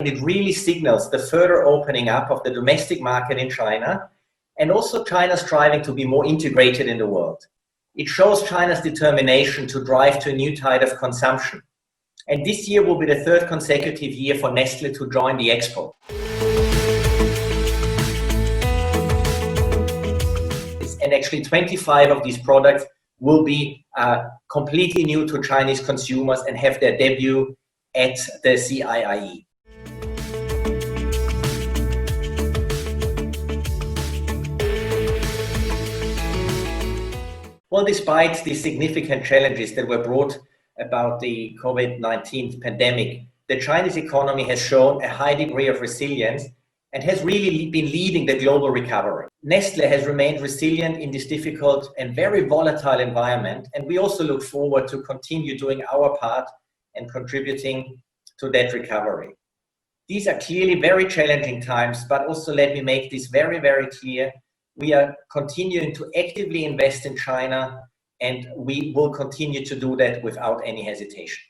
it really signals the further opening up of the domestic market in China, and also China striving to be more integrated in the world. It shows China's determination to drive to a new tide of consumption. And this year will be the third consecutive year for Nestlé to join the expo. And actually 25 of these products will be completely new to Chinese consumers and have their debut at the CIIE. Well, despite the significant challenges that were brought about the COVID-19 pandemic, the Chinese economy has shown a high degree of resilience and has really been leading the global recovery. Nestlé has remained resilient in this difficult and very volatile environment, and we also look forward to continue doing our part and contributing to that recovery. These are clearly very challenging times, but also let me make this very, very clear. We are continuing to actively invest in China, and we will continue to do that without any hesitation.